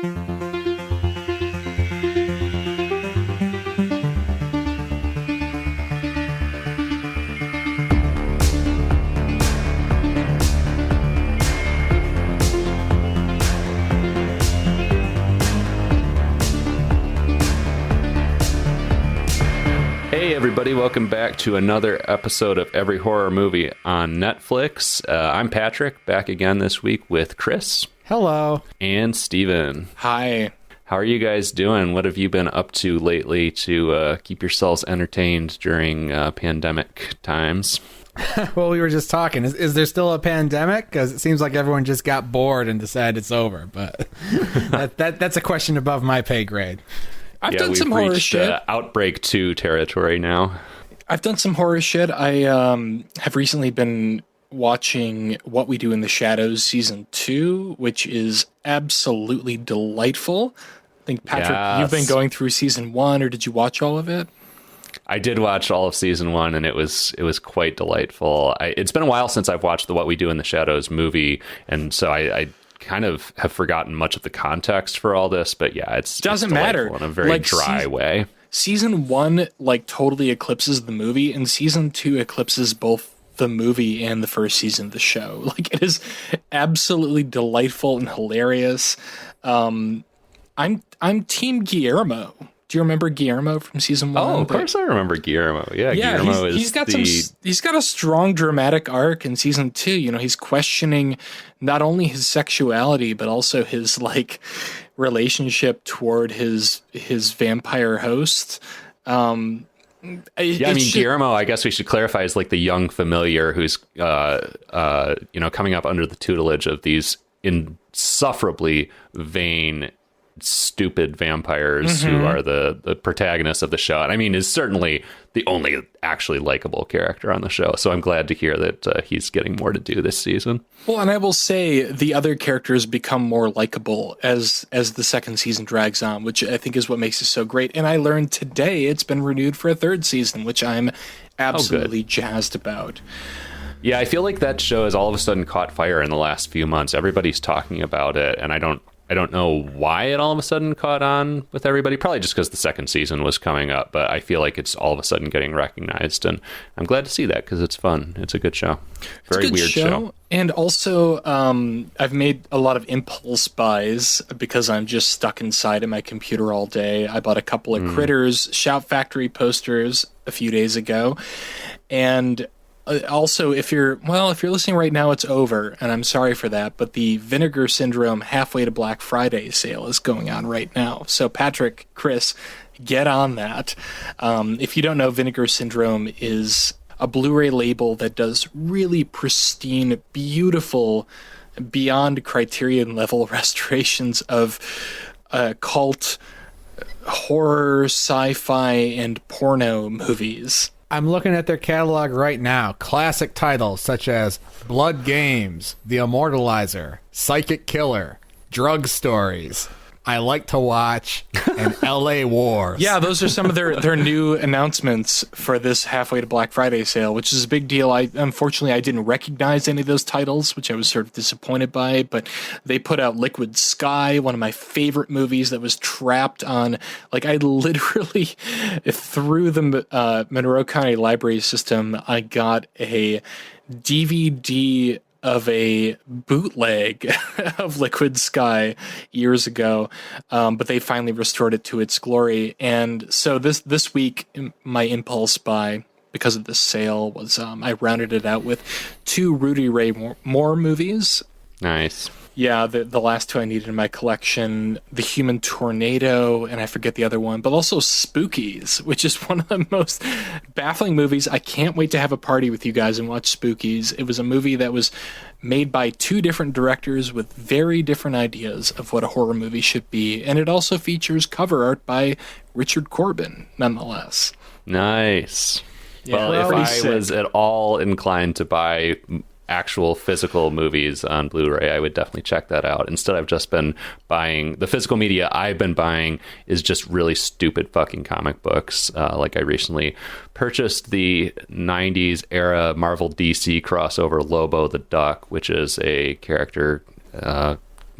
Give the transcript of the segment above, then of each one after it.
Hey everybody, welcome back to another episode of Every Horror Movie on Netflix. I'm Patrick, back again this week with Chris. Hello. And Steven. Hi. How are you guys doing? What have you been up to lately to keep yourselves entertained during pandemic times? Well, we were just talking. Is there still a pandemic? Because it seems like everyone just got bored and decided it's over. But that's a question above my pay grade. I've done some horror shit. Outbreak 2 territory now. I've done some horror shit. I have recently been watching What We Do in the Shadows Season 2, which is absolutely delightful. I think, Patrick, You've been going through Season 1, or did you watch all of it? I did watch all of Season 1, and it was quite delightful. It's been a while since I've watched the What We Do in the Shadows movie, and so I kind of have forgotten much of the context for all this, but yeah, it doesn't matter in a very dry way. Season 1 totally eclipses the movie, and Season 2 eclipses both the movie and the first season of the show. It is absolutely delightful and hilarious. I'm Team Guillermo. Do you remember Guillermo from Season 1? Oh, of course I remember Guillermo. Yeah, Guillermo he's got a strong dramatic arc in Season 2. You know, he's questioning not only his sexuality, but also his relationship toward his vampire host. Guillermo, I guess we should clarify, is like the young familiar who's coming up under the tutelage of these insufferably vain, stupid vampires who are the protagonists of the show, and I mean is certainly the only actually likable character on the show, so I'm glad to hear that he's getting more to do this season. Well, and I will say the other characters become more likable as the second season drags on, which I think is what makes it so great. And I learned today it's been renewed for a third season, which I'm absolutely jazzed about. Yeah, I feel like that show has all of a sudden caught fire in the last few months. Everybody's talking about it, and I don't know why it all of a sudden caught on with everybody. Probably just because the second season was coming up, but I feel like it's all of a sudden getting recognized, and I'm glad to see that because it's fun. It's a good show. Very weird show. And also, I've made a lot of impulse buys because I'm just stuck inside of my computer all day. I bought a couple of Critters Shout Factory posters a few days ago, and also, if you're listening right now, it's over, and I'm sorry for that, but the Vinegar Syndrome Halfway to Black Friday sale is going on right now. So Patrick, Chris, get on that. If you don't know, Vinegar Syndrome is a Blu-ray label that does really pristine, beautiful, beyond Criterion level restorations of cult, horror, sci-fi, and porno movies. I'm looking at their catalog right now. Classic titles such as Blood Games, The Immortalizer, Psychic Killer, Drug Stories, I Like to Watch, and L.A. Wars. Yeah, those are some of their new announcements for this Halfway to Black Friday sale, which is a big deal. Unfortunately, I didn't recognize any of those titles, which I was sort of disappointed by, but they put out Liquid Sky, one of my favorite movies that was trapped on, I literally, through the Monroe County Library system, I got a DVD of a bootleg of Liquid Sky years ago, but they finally restored it to its glory. And so this week, my impulse buy, because of this sale, was I rounded it out with 2 Rudy Ray Moore movies. Nice. Yeah, the last 2 I needed in my collection, The Human Tornado, and I forget the other one, but also Spookies, which is one of the most baffling movies. I can't wait to have a party with you guys and watch Spookies. It was a movie that was made by 2 different directors with very different ideas of what a horror movie should be, and it also features cover art by Richard Corbin, nonetheless. Nice. Yeah, well, if I was at all inclined to buy actual physical movies on Blu-ray, I would definitely check that out. Instead, I've just been buying the physical media. I've been buying is just really stupid fucking comic books. I recently purchased the 90s era Marvel DC crossover Lobo the Duck, which is a character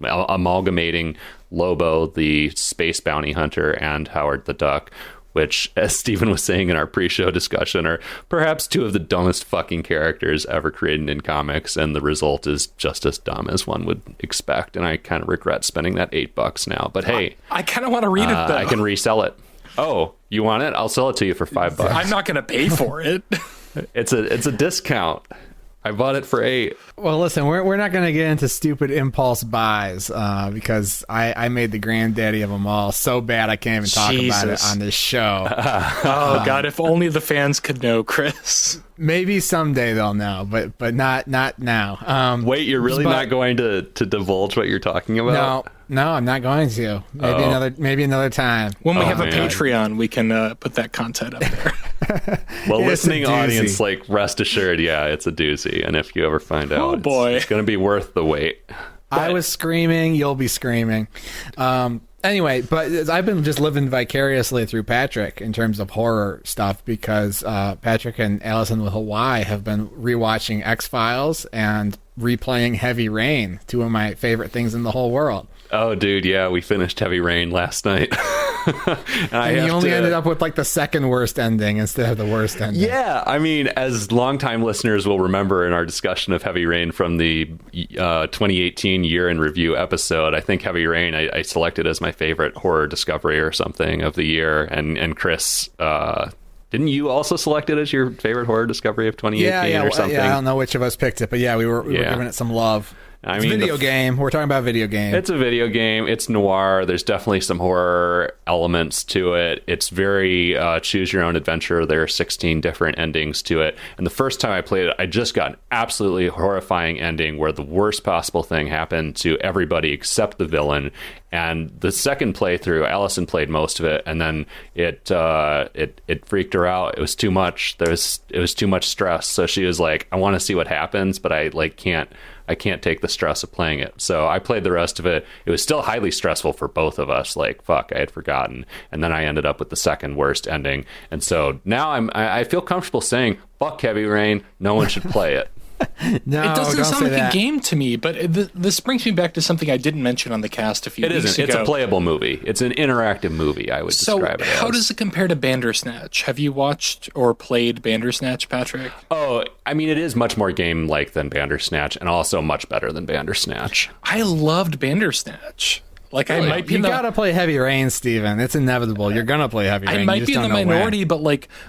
amalgamating Lobo, the space bounty hunter, and Howard the Duck, which, as Steven was saying in our pre-show discussion, are perhaps two of the dumbest fucking characters ever created in comics, and the result is just as dumb as one would expect. And I kind of regret spending that $8 now. But hey, I kind of want to read it, though. I can resell it. Oh, you want it? I'll sell it to you for $5. I'm not going to pay for it. It's a discount. I bought it for $8. Well, listen, we're not going to get into stupid impulse buys because I made the granddaddy of them all so bad I can't even talk about it on this show. Oh, God, if only the fans could know, Chris. Maybe someday they'll know, but not now. Wait, you're really not going to divulge what you're talking about? No, I'm not going to. Maybe another time. When we have a Patreon, we can put that content up there. Well, listening audience, rest assured, it's a doozy. And if you ever find out, it's going to be worth the wait. I was screaming, you'll be screaming. Anyway, but I've been just living vicariously through Patrick in terms of horror stuff because Patrick and Allison with Hawaii have been rewatching X-Files and replaying Heavy Rain, two of my favorite things in the whole world. Oh, dude, yeah, we finished Heavy Rain last night. and you only ended up with the second worst ending instead of the worst ending. Yeah, I mean, as longtime listeners will remember in our discussion of Heavy Rain from the 2018 year in review episode, I think Heavy Rain I selected as my favorite horror discovery or something of the year. And Chris, didn't you also select it as your favorite horror discovery of 2018 or something? Yeah, I don't know which of us picked it, but yeah, we were giving it some love. It's a video game. We're talking about video game. It's a video game. It's noir. There's definitely some horror elements to it. It's very choose your own adventure. There are 16 different endings to it. And the first time I played it, I just got an absolutely horrifying ending where the worst possible thing happened to everybody except the villain. And the second playthrough, Allison played most of it, and then it freaked her out. It was too much. It was too much stress. So she was like, "I want to see what happens, but I can't take the stress of playing it." So I played the rest of it. It was still highly stressful for both of us. Fuck, I had forgotten. And then I ended up with the second worst ending. And so now I feel comfortable saying, fuck Heavy Rain. No one should play it. No, it doesn't sound like that. a game to me, but this brings me back to something I didn't mention on the cast a few weeks ago. It isn't. It's a playable movie. It's an interactive movie, I would describe it as. So how does it compare to Bandersnatch? Have you watched or played Bandersnatch, Patrick? Oh, I mean, it is much more game-like than Bandersnatch, and also much better than Bandersnatch. I loved Bandersnatch. I might be you gotta play Heavy Rain, Steven. It's inevitable. You're gonna play Heavy Rain. I might be in the minority, but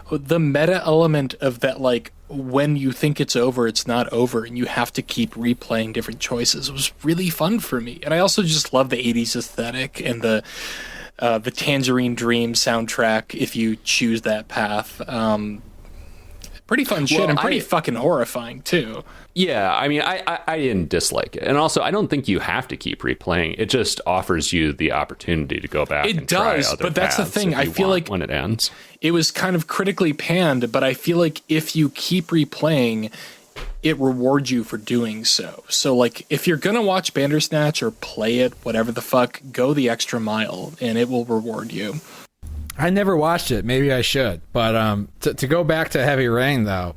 the meta element of that, when you think it's over, it's not over, and you have to keep replaying different choices. It was really fun for me, and I also just love the '80s aesthetic and the Tangerine Dream soundtrack. If you choose that path, pretty fun shit and pretty fucking horrifying too. Yeah, I mean, I didn't dislike it. And also, I don't think you have to keep replaying. It just offers you the opportunity to go back and try other but that's the thing. I feel like when it ends, it was kind of critically panned, but I feel like if you keep replaying, it rewards you for doing so. So, if you're going to watch Bandersnatch or play it, whatever the fuck, go the extra mile, and it will reward you. I never watched it. Maybe I should. But to go back to Heavy Rain, though,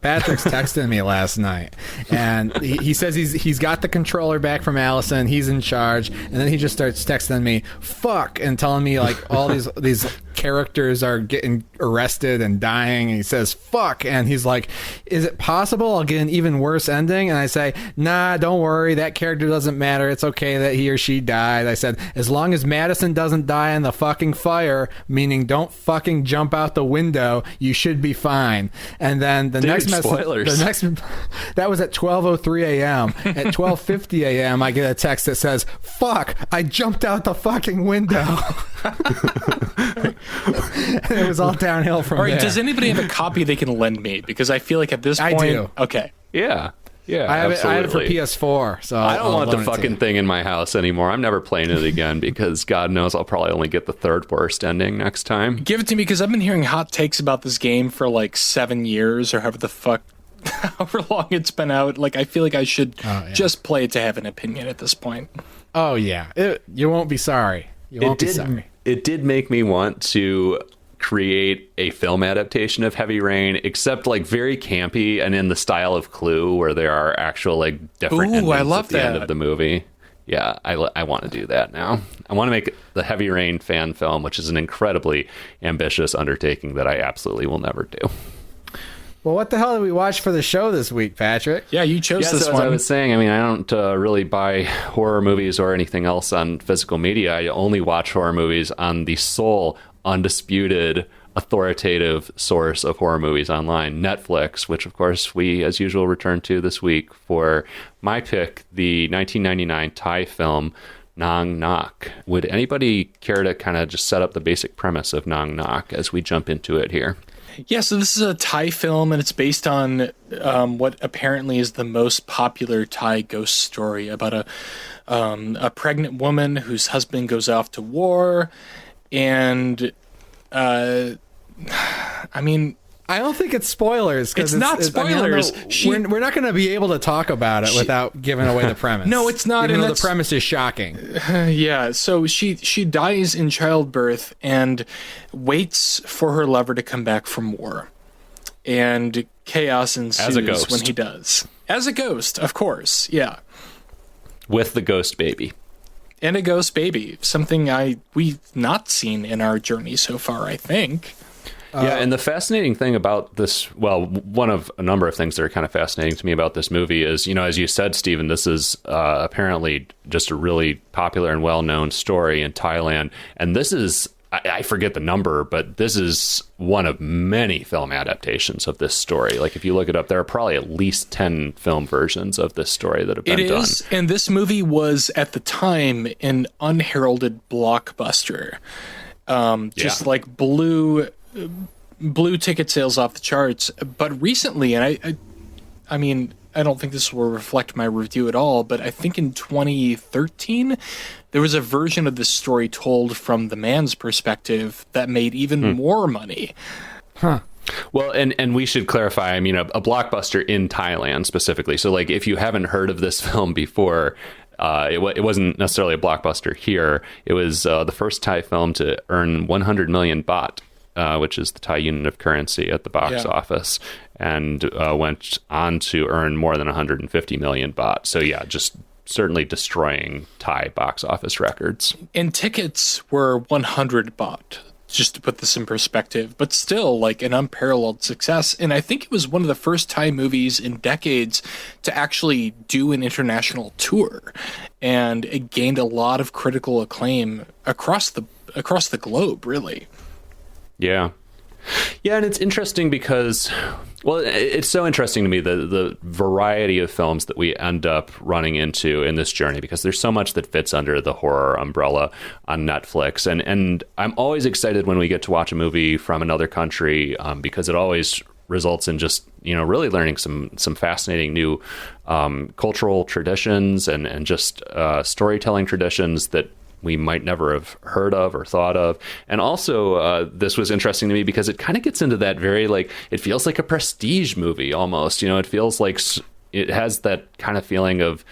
Patrick's texting me last night, and he says he's got the controller back from Allison. He's in charge, and then he just starts texting me "fuck" and telling me all these characters are getting arrested and dying, and he says "fuck," and he's like, "Is it possible I'll get an even worse ending?" And I say, "Nah, don't worry. That character doesn't matter. It's okay that he or she died." I said, "As long as Madison doesn't die in the fucking fire." Meaning, don't fucking jump out the window. You should be fine. And then the next message, that was at 12:03 a.m. At 12:50 a.m., I get a text that says, "Fuck! I jumped out the fucking window." And it was all downhill from there. Does anybody have a copy they can lend me? Because I feel like at this point, I do. Okay, yeah. Yeah, I have it for PS4, so I don't want the fucking thing in my house anymore. I'm never playing it again because God knows I'll probably only get the third worst ending next time. Give it to me because I've been hearing hot takes about this game for 7 years or however the fuck, however long it's been out. I feel like I should just play it to have an opinion at this point. Oh yeah, you won't be sorry. You won't be sorry. It did make me want to create a film adaptation of Heavy Rain, except very campy and in the style of Clue, where there are actual different endings I love at the end of the movie. Yeah, I want to do that now. I want to make the Heavy Rain fan film, which is an incredibly ambitious undertaking that I absolutely will never do. Well, what the hell did we watch for the show this week, Patrick? Yeah, you chose this so one. As I was saying, I mean, I don't really buy horror movies or anything else on physical media. I only watch horror movies on the sole, undisputed, authoritative source of horror movies online, Netflix, which, of course, we, as usual, return to this week for my pick, the 1999 Thai film, Nong Nok. Would anybody care to kind of just set up the basic premise of Nong Nok as we jump into it here? Yeah, so this is a Thai film, and it's based on what apparently is the most popular Thai ghost story about a pregnant woman whose husband goes off to war, and I mean, I don't think it's spoilers. It's not spoilers. We're not going to be able to talk about it without giving away the premise. No, it's not. Even though the premise is shocking. Yeah, so she dies in childbirth and waits for her lover to come back from war. And chaos ensues As a ghost. when he does. As a ghost, of course, yeah. With the ghost baby. And a ghost baby, something we've not seen in our journey so far, I think. Yeah, and the fascinating thing about this, well, one of a number of things that are kind of fascinating to me about this movie is, as you said, Stephen, this is apparently just a really popular and well-known story in Thailand. And this is, I forget the number, but this is one of many film adaptations of this story. Like, if you look it up, there are probably at least 10 film versions of this story that have been done. It is, and this movie was, at the time, an unheralded blockbuster. Just like blew ticket sales off the charts. But recently, and I mean, I don't think this will reflect my review at all, but I think in 2013, there was a version of this story told from the man's perspective that made even more money. Huh. Well, and we should clarify, I mean, a blockbuster in Thailand specifically. So, like, if you haven't heard of this film before, it wasn't necessarily a blockbuster here. It was the first Thai film to earn 100 million baht, which is the Thai unit of currency at the box office, and went on to earn more than 150 million baht. So, yeah, just certainly destroying Thai box office records. And tickets were 100 baht, just to put this in perspective, but still like an unparalleled success. And I think it was one of the first Thai movies in decades to actually do an international tour, and it gained a lot of critical acclaim across the globe, really. Yeah. Yeah, and it's interesting because, well, it's so interesting to me, the variety of films that we end up running into in this journey, because there's so much that fits under the horror umbrella on Netflix. And I'm always excited when we get to watch a movie from another country, because it always results in just, really learning some fascinating new cultural traditions and just storytelling traditions that we might never have heard of or thought of. And also, this was interesting to me because it kind of gets into that very, like, it feels like a prestige movie almost. It feels like it has that kind of feeling of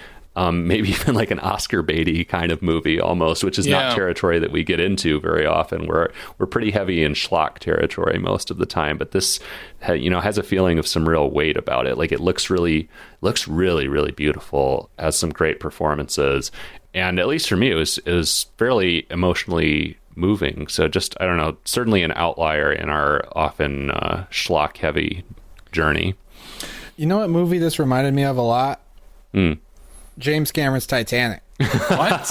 maybe even like an Oscar baity kind of movie almost, which is not territory that we get into very often. We're pretty heavy in schlock territory most of the time, but this has a feeling of some real weight about it. Like, it looks really, really beautiful, has some great performances. And at least for me, it was fairly emotionally moving. So just, I don't know, certainly an outlier in our often schlock-heavy journey. You know what movie this reminded me of a lot? James Cameron's Titanic. What?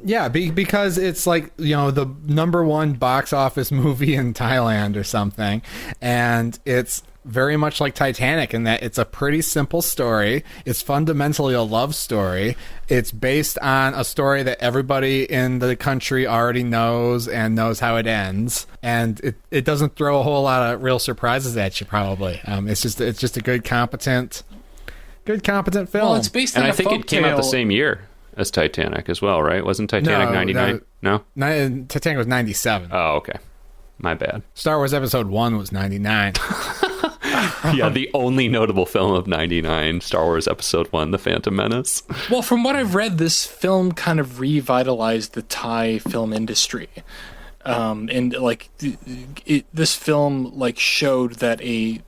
Yeah, because it's like, the number one box office movie in Thailand or something. And it's very much like Titanic in that it's a pretty simple story. It's fundamentally a love story. It's based on a story that everybody in the country already knows and knows how it ends. And it doesn't throw a whole lot of real surprises at you, probably. It's just a good, competent film. Well, it's based on I think it came out the same year as Titanic as well, right? Wasn't Titanic 99? No? Titanic was 97. Oh, okay. My bad. Star Wars Episode 1 was 99. Yeah, the only notable film of 99, Star Wars Episode 1, The Phantom Menace. Well, from what I've read, this film kind of revitalized the Thai film industry. And like this film like showed that a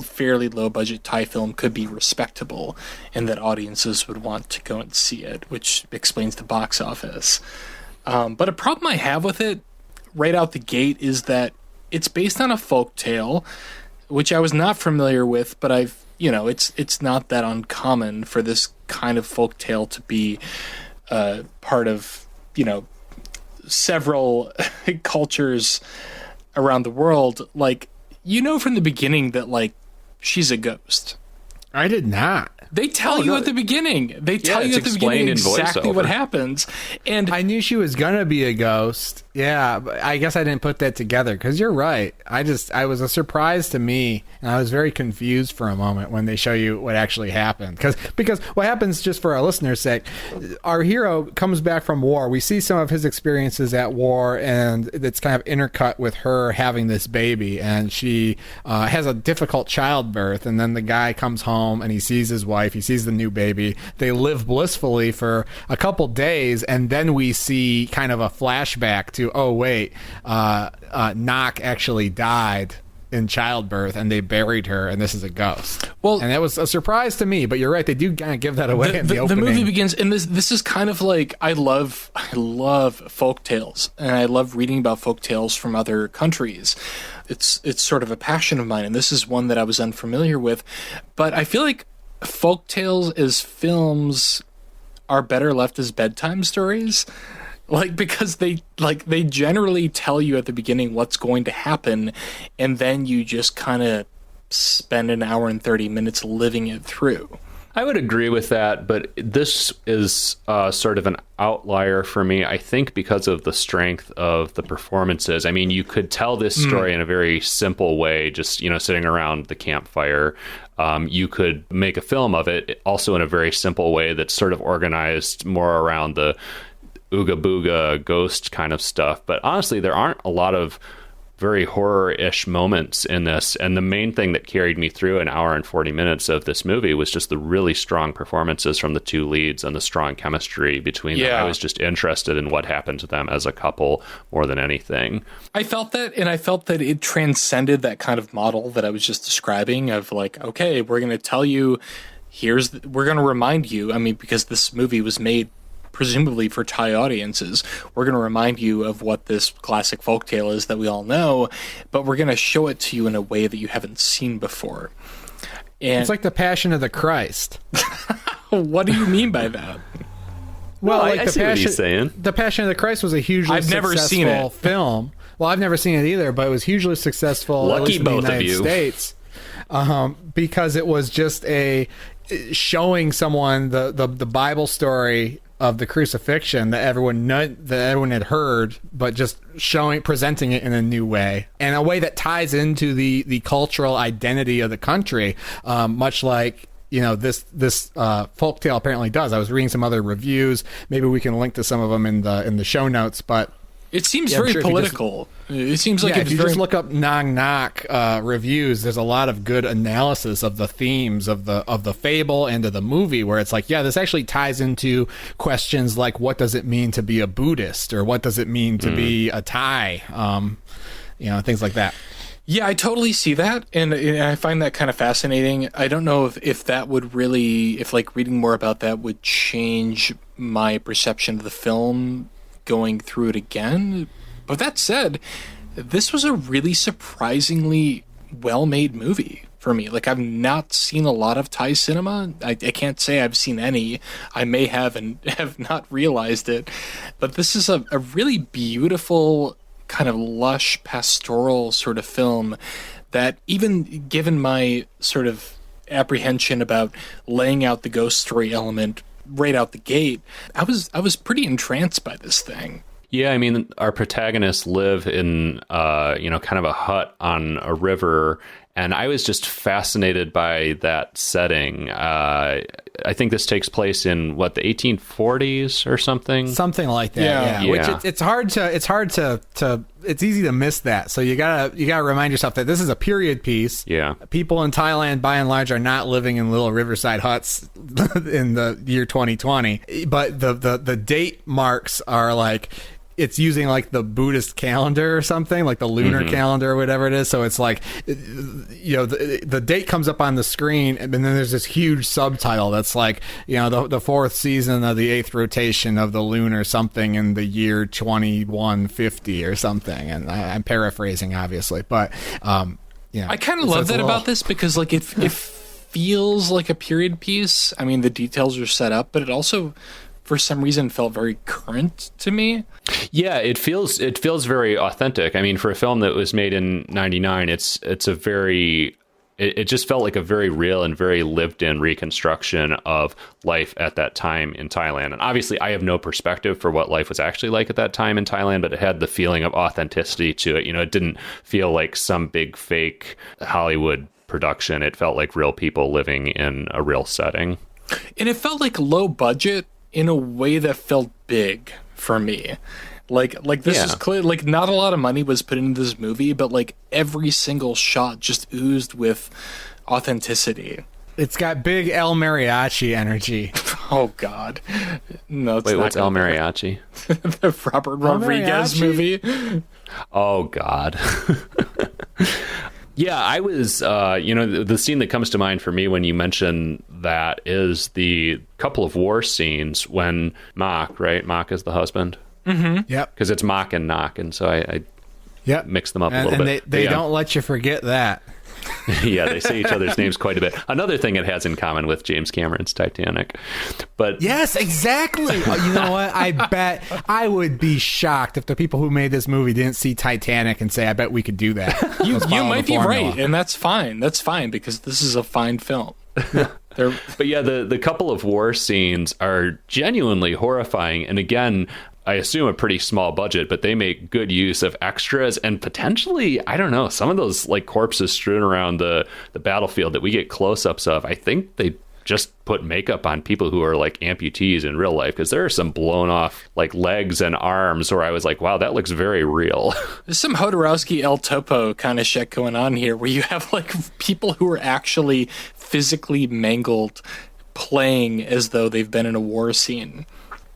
fairly low budget Thai film could be respectable and that audiences would want to go and see it, which explains the box office. But a problem I have with it right out the gate is that it's based on a folk tale, which I was not familiar with, but it's not that uncommon for this kind of folk tale to be part of, several cultures around the world. Like, from the beginning that, she's a ghost. I did not. They tell you at the beginning. They tell you at the beginning exactly what happens. And I knew she was going to be a ghost. Yeah, but I guess I didn't put that together because you're right. I was a surprise to me, and I was very confused for a moment when they show you what actually happened. Because what happens, just for our listeners' sake, our hero comes back from war. We see some of his experiences at war, and it's kind of intercut with her having this baby, and she has a difficult childbirth, and then the guy comes home, and he sees his wife, he sees the new baby. They live blissfully for a couple days, and then we see kind of a flashback to, oh wait, Knock actually died in childbirth and they buried her and this is a ghost. Well, and that was a surprise to me, but you're right, they do kind of give that away in the opening. The movie begins, and this is kind of like, I love folk tales, and I love reading about folk tales from other countries. It's sort of a passion of mine, and this is one that I was unfamiliar with. But I feel like folk tales as films are better left as bedtime stories. Because they generally tell you at the beginning what's going to happen, and then you just kind of spend an hour and 30 minutes living it through. I would agree with that, but this is sort of an outlier for me, I think, because of the strength of the performances. I mean, you could tell this story in a very simple way, just, sitting around the campfire. You could make a film of it also in a very simple way that's sort of organized more around the ooga booga ghost kind of stuff. But honestly, there aren't a lot of very horror-ish moments in this, and the main thing that carried me through an hour and 40 minutes of this movie was just the really strong performances from the two leads and the strong chemistry between them. I was just interested in what happened to them as a couple more than anything. I felt that, and I felt that it transcended that kind of model that I was just describing of okay, we're going to tell you, we're going to remind you, because this movie was made presumably for Thai audiences, we're going to remind you of what this classic folktale is that we all know, but we're going to show it to you in a way that you haven't seen before. And it's like the Passion of the Christ. What do you mean by that? Well, I see what he's saying. The Passion of the Christ was a hugely successful film. Well, I've never seen it either, but it was hugely successful. Lucky in both the United of you. States, because it was just showing someone the Bible story of the crucifixion that everyone had heard, but just presenting it in a new way, and a way that ties into the cultural identity of the country, much like this folktale apparently does. I was reading some other reviews. Maybe we can link to some of them in the show notes, but it seems very political. It seems like if you just look up Nong Knock reviews, there's a lot of good analysis of the themes of the fable and of the movie, where it's this actually ties into questions like, what does it mean to be a Buddhist, or what does it mean to be a Thai, things like that. Yeah, I totally see that, and I find that kind of fascinating. I don't know if that would really, if reading more about that would change my perception of the film going through it again. But that said, this was a really surprisingly well-made movie for me. I've not seen a lot of Thai cinema. I can't say I've seen any. I may have and have not realized it. But this is a really beautiful, kind of lush, pastoral sort of film that, even given my sort of apprehension about laying out the ghost story element right out the gate, I was pretty entranced by this thing. Yeah, our protagonists live in kind of a hut on a river, and I was just fascinated by that setting. I think this takes place in the 1840s or something like that. Yeah. Which it's hard to it's easy to miss that. So you gotta remind yourself that this is a period piece. Yeah, people in Thailand by and large are not living in little riverside huts in the year 2020, but the date marks are it's using like the Buddhist calendar or something, like the lunar calendar or whatever it is. So it's like, you know, the date comes up on the screen, and then there's this huge subtitle that's like, you know, the fourth season of the eighth rotation of the lunar something in the year 2150 or something. And I'm paraphrasing, obviously, but yeah, I kind of love that about this, because like it feels like a period piece. I mean, the details are set up, but it also, for some reason, felt very current to me. Yeah, it feels very authentic. I mean, for a film that was made in '99, it's a very, it just felt like a very real and very lived in reconstruction of life at that time in Thailand. And obviously, I have no perspective for what life was actually like at that time in Thailand, but it had the feeling of authenticity to it. You know, it didn't feel like some big fake Hollywood production. It felt like real people living in a real setting. And it felt like low budget in a way that felt big for me. Like this is clear, like not a lot of money was put into this movie, but like every single shot just oozed with authenticity. It's got big El Mariachi energy. Oh God. No, it's Wait, not what's El Mariachi? The Robert Rodriguez movie. Oh God. Yeah, I was, you know, the scene that comes to mind for me when you mention that is the couple of war scenes when Mock, right? Mock is the husband. Mm-hmm. Yep. Because it's Mock and Knock, and so I mix them up a little bit. And they don't let you forget that. Yeah, they say each other's names quite a bit. Another thing it has in common with James Cameron's Titanic. But yes, exactly. You know what? I bet I would be shocked if the people who made this movie didn't see Titanic and say, I bet we could do that. You might be right, and that's fine. That's fine, because this is a fine film. But yeah, the couple of war scenes are genuinely horrifying. And again, I assume a pretty small budget, but they make good use of extras and potentially, I don't know, some of those like corpses strewn around the battlefield that we get close-ups of. I think they just put makeup on people who are like amputees in real life, because there are some blown off like legs and arms where I was like, wow, that looks very real. There's some Jodorowsky El Topo kind of shit going on here, where you have like people who are actually physically mangled playing as though they've been in a war scene.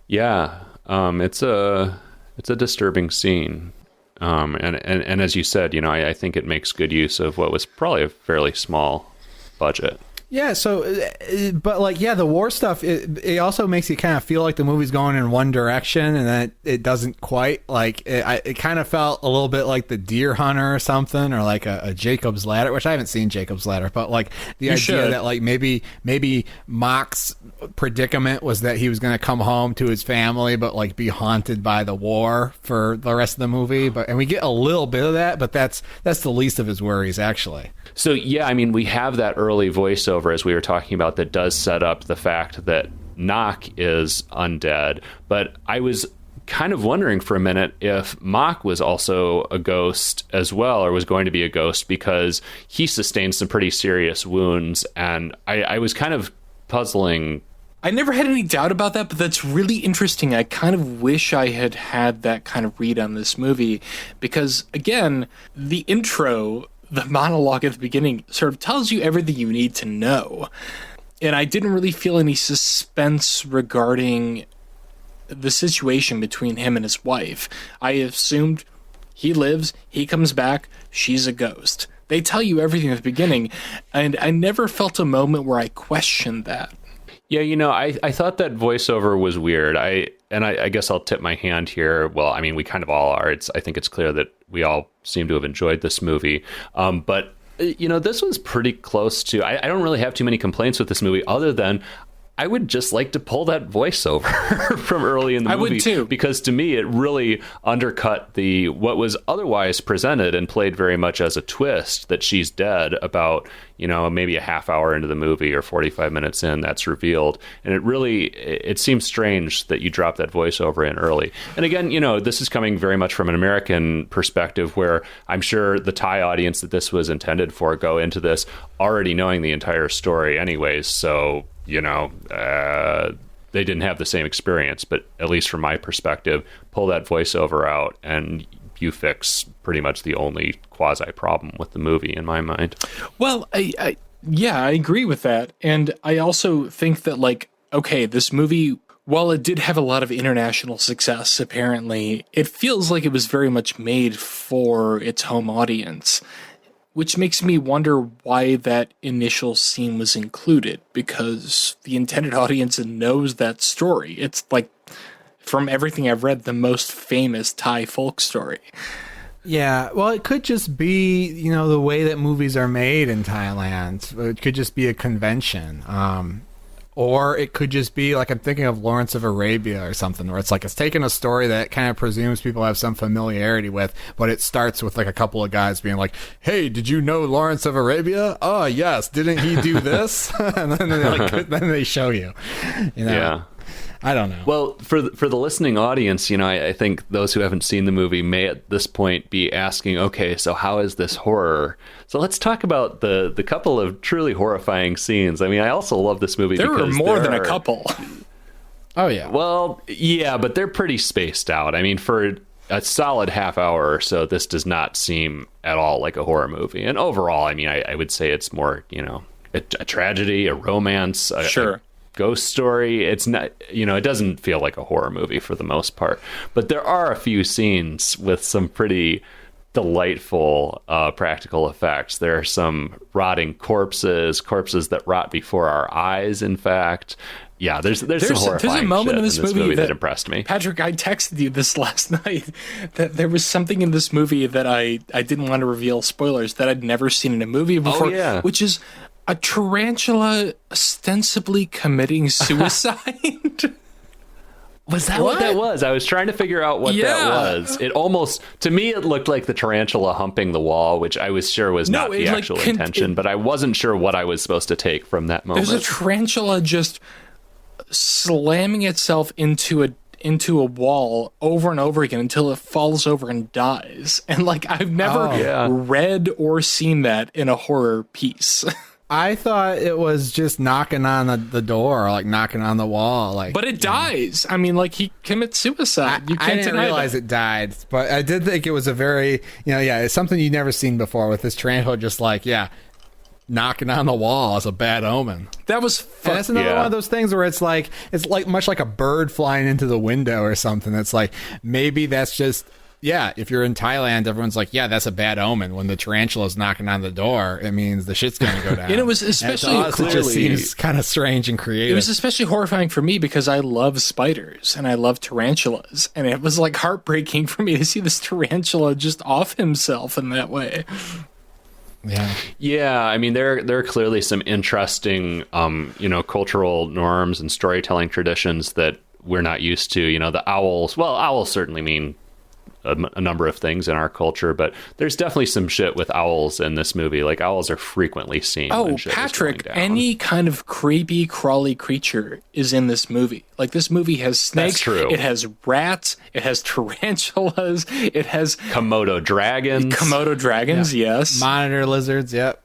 Yeah. It's a disturbing scene. And as you said, you know, I think it makes good use of what was probably a fairly small budget. Yeah, so, but like, yeah, the war stuff, it also makes you kind of feel like the movie's going in one direction, and that it doesn't quite. Like, it kind of felt a little bit like The Deer Hunter or something, or like a Jacob's Ladder, which I haven't seen Jacob's Ladder, but like the idea that like maybe Mock's predicament was that he was going to come home to his family, but like be haunted by the war for the rest of the movie. And we get a little bit of that, but that's the least of his worries, actually. So, yeah, I mean, we have that early voiceover, as we were talking about, that does set up the fact that Knock is undead. But I was kind of wondering for a minute if Mock was also a ghost as well, or was going to be a ghost, because he sustained some pretty serious wounds. And I was kind of puzzling. I never had any doubt about that, but that's really interesting. I kind of wish I had had that kind of read on this movie, because, again, the intro, the monologue at the beginning, sort of tells you everything you need to know. And I didn't really feel any suspense regarding the situation between him and his wife. I assumed he lives, he comes back, she's a ghost. They tell you everything at the beginning, and I never felt a moment where I questioned that. Yeah, you know, I thought that voiceover was weird. I guess I'll tip my hand here. Well, I mean, we kind of all are. I think it's clear that we all seem to have enjoyed this movie. But, you know, this was pretty close to... I don't really have too many complaints with this movie, other than I would just like to pull that voiceover from early in the movie. I would too. Because to me, it really undercut what was otherwise presented and played very much as a twist, that she's dead about, you know, maybe a half hour into the movie or 45 minutes in, that's revealed. And it seems strange that you drop that voiceover in early. And again, you know, this is coming very much from an American perspective, where I'm sure the Thai audience that this was intended for go into this already knowing the entire story anyways. So, you know, they didn't have the same experience, but at least from my perspective, pull that voiceover out and you fix pretty much the only quasi problem with the movie in my mind. Well, I agree with that. And I also think that, like, okay, this movie while it did have a lot of international success, apparently, it feels like it was very much made for its home audience, which makes me wonder why that initial scene was included, because the intended audience knows that story. It's like, from everything I've read, the most famous Thai folk story. Yeah, well, it could just be, the way that movies are made in Thailand. It could just be a convention. Or it could just be, like, I'm thinking of Lawrence of Arabia or something, where it's like it's taking a story that kind of presumes people have some familiarity with, but it starts with, like, a couple of guys being like, hey, did you know Lawrence of Arabia? Oh, yes. Didn't he do this? And then then they show you. Yeah. I don't know. Well, for the listening audience, I think those who haven't seen the movie may at this point be asking, okay, so how is this horror? So let's talk about the couple of truly horrifying scenes. I mean, I also love this movie because there are more than a couple. Oh, yeah. Well, yeah, but they're pretty spaced out. I mean, for a solid half hour or so, this does not seem at all like a horror movie. And overall, I mean, I would say it's more, a tragedy, a romance, a ghost story. It's not, it doesn't feel like a horror movie for the most part, but there are a few scenes with some pretty delightful practical effects. There are some rotting corpses that rot before our eyes, in fact. Yeah, there's some horrifying there's a moment shit in this movie that impressed me. Patrick, I texted you this last night that there was something in this movie that I didn't want to reveal spoilers, that I'd never seen in a movie before, which is a tarantula ostensibly committing suicide. Was that what that was? I was trying to figure out what that was. It almost, to me, it looked like the tarantula humping the wall, which I was sure was not the actual intention, but I wasn't sure what I was supposed to take from that moment. There's a tarantula just slamming itself into a wall over and over again until it falls over and dies. And I've never read or seen that in a horror piece. I thought it was just knocking on the door, like knocking on the wall, But it dies. I mean, he commits suicide. I didn't realize it died, but I did think it was a very, it's something you've never seen before with this tarantula just knocking on the wall as a bad omen. That was fun. And that's another one of those things where it's much like a bird flying into the window or something. It's maybe that's just. Yeah, if you're in Thailand, everyone's like, yeah, that's a bad omen. When the tarantula's knocking on the door, it means the shit's going to go down. And it was especially it just seems kind of strange and creative. It was especially horrifying for me because I love spiders and I love tarantulas. And it was heartbreaking for me to see this tarantula just off himself in that way. Yeah. I mean, there are clearly some interesting, cultural norms and storytelling traditions that we're not used to. The owls. Well, owls certainly mean a number of things in our culture, but there's definitely some shit with owls in this movie. Owls are frequently seen. Oh, Patrick, any kind of creepy, crawly creature is in this movie. This movie has snakes. That's true. It has rats. It has tarantulas. It has Komodo dragons. Yes. Monitor lizards. Yep.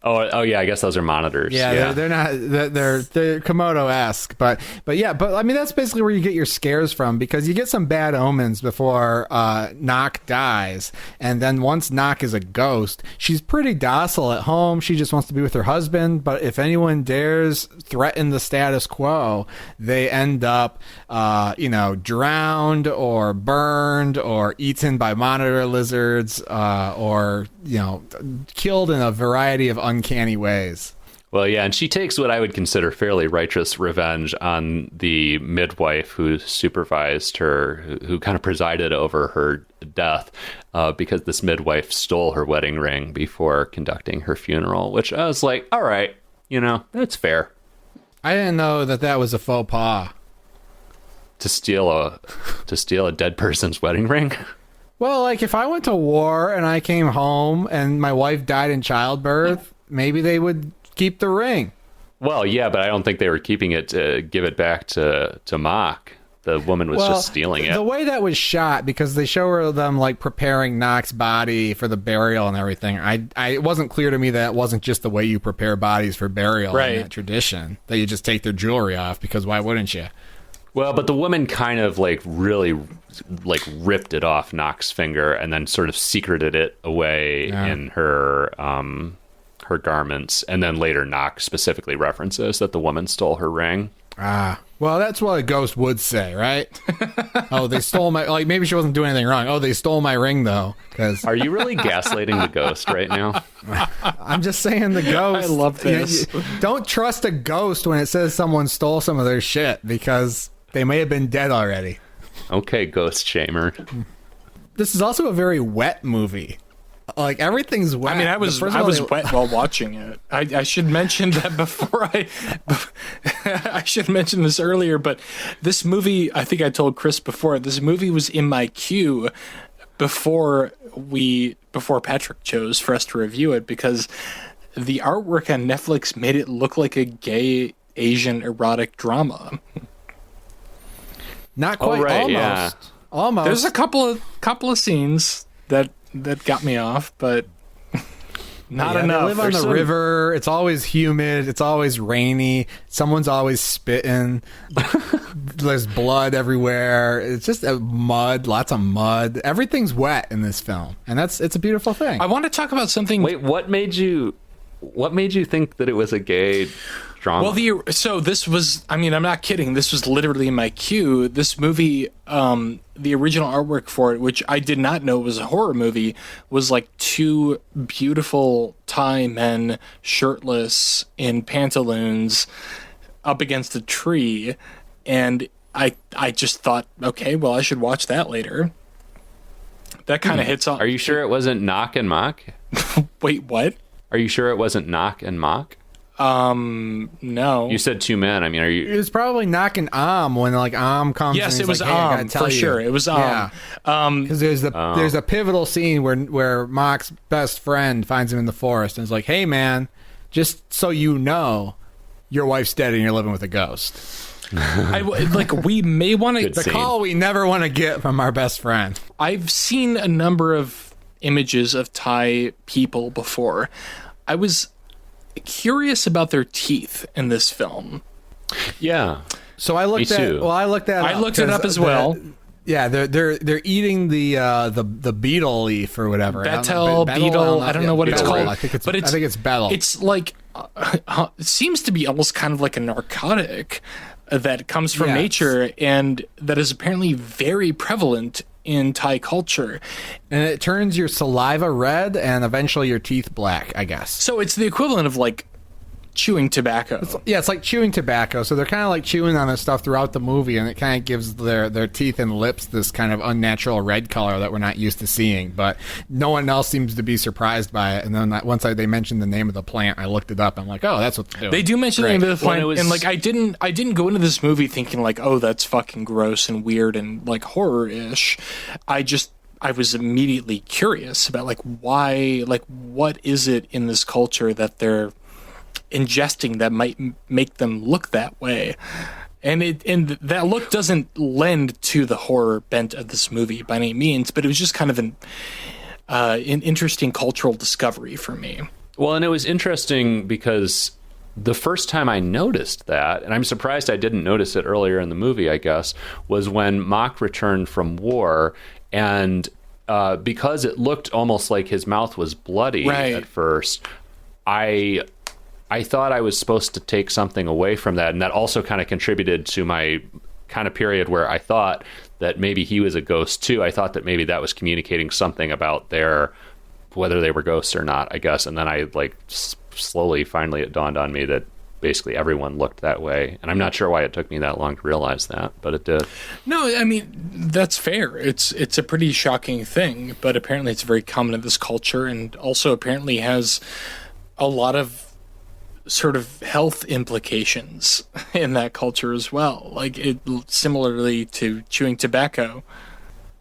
Oh yeah, I guess those are monitors. Yeah. They're not. They're Komodo-esque, but I mean that's basically where you get your scares from, because you get some bad omens before Nock dies, and then once Nock is a ghost, she's pretty docile at home. She just wants to be with her husband. But if anyone dares threaten the status quo, they end up, drowned or burned or eaten by monitor lizards, or killed in a variety of uncanny ways. Well, yeah, and she takes what I would consider fairly righteous revenge on the midwife who supervised her, who kind of presided over her death, because this midwife stole her wedding ring before conducting her funeral, which I was like, all right, that's fair. I didn't know that was a faux pas. To steal a dead person's wedding ring? Well, if I went to war and I came home and my wife died in childbirth, maybe they would keep the ring. Well, yeah, but I don't think they were keeping it to give it back to Mock. The woman was just stealing it. The way that was shot, because they show them preparing Nock's body for the burial and everything. It wasn't clear to me that it wasn't just the way you prepare bodies for burial in that tradition, that you just take their jewelry off, because why wouldn't you? Well, but the woman kind of really ripped it off Nock's finger and then sort of secreted it away in her garments. And then later Nock specifically references that the woman stole her ring. Well, Well, that's what a ghost would say, right? Oh, they stole my... Like, maybe she wasn't doing anything wrong. Oh, they stole my ring, though. Because Are you really gaslighting the ghost right now? I'm just saying the ghost... I love this. Don't trust a ghost when it says someone stole some of their shit, because they may have been dead already. Okay, ghost shamer. This is also a very wet movie. Like, everything's wet. I mean, I was wet while watching it. I should mention that before I should mention this earlier, but this movie, I think I told Chris before, this movie was in my queue before Patrick chose for us to review it, because the artwork on Netflix made it look like a gay Asian erotic drama. Not quite, right, almost. yeah. Almost. There's a couple of scenes that got me off, but not enough. They live on the river. It's always humid. It's always rainy. Someone's always spitting. There's blood everywhere. It's just mud, lots of mud. Everything's wet in this film, and it's a beautiful thing. I want to talk about something. Wait, what made you think that it was a gay drama? Well, so this was, I mean, I'm not kidding. This was literally in my queue. This movie, the original artwork for it, which I did not know was a horror movie, was like two beautiful Thai men, shirtless, in pantaloons, up against a tree. And I just thought, okay, well, I should watch that later. That kind of hits on. Are you sure it wasn't Knock and Mock? Wait, what? Are you sure it wasn't Knock and Mock? No. You said two men. I mean, are you... It was probably knocking when like comes. Yes, and it was like, hey, I gotta tell for you. sure. It was Yeah. Because there's a pivotal scene where Mock's best friend finds him in the forest and is like, "Hey, man, just so you know, your wife's dead and you're living with a ghost." We may want to... The call we never want to get from our best friend. I've seen a number of images of Thai people before. I was curious about their teeth in this film. Yeah. So I looked too. I looked it up as well. Yeah, they're eating the beetle leaf or whatever. Betel, beetle. I don't know what it's called. I think it's betel. It's like it seems to be almost kind of like a narcotic that comes from nature, and that is apparently very prevalent in Thai culture. And it turns your saliva red and eventually your teeth black, I guess. So it's the equivalent of like chewing tobacco. It's like chewing tobacco. So they're kind of like chewing on this stuff throughout the movie, and it kind of gives their teeth and lips this kind of unnatural red color that we're not used to seeing. But no one else seems to be surprised by it. And then once they mentioned the name of the plant, I looked it up. I'm like, oh, that's what they're doing. They do mention the name of the plant, was... and like I didn't go into this movie thinking like, oh, that's fucking gross and weird and like horror-ish. I was immediately curious about like why, like what is it in this culture that they're ingesting that might make them look that way, and that look doesn't lend to the horror bent of this movie by any means, but it was just kind of an interesting cultural discovery for me. Well, and it was interesting because the first time I noticed that, and I'm surprised I didn't notice it earlier in the movie, I guess, was when Mock returned from war, and because it looked almost like his mouth was bloody at first, I thought I was supposed to take something away from that, and that also kind of contributed to my kind of period where I thought that maybe he was a ghost too. I thought that maybe that was communicating something about whether they were ghosts or not, I guess. And then I finally it dawned on me that basically everyone looked that way, and I'm not sure why it took me that long to realize that, but it did. No, I mean, that's fair. It's a pretty shocking thing, but apparently it's very common in this culture, and also apparently has a lot of sort of health implications in that culture as well, like it similarly to chewing tobacco.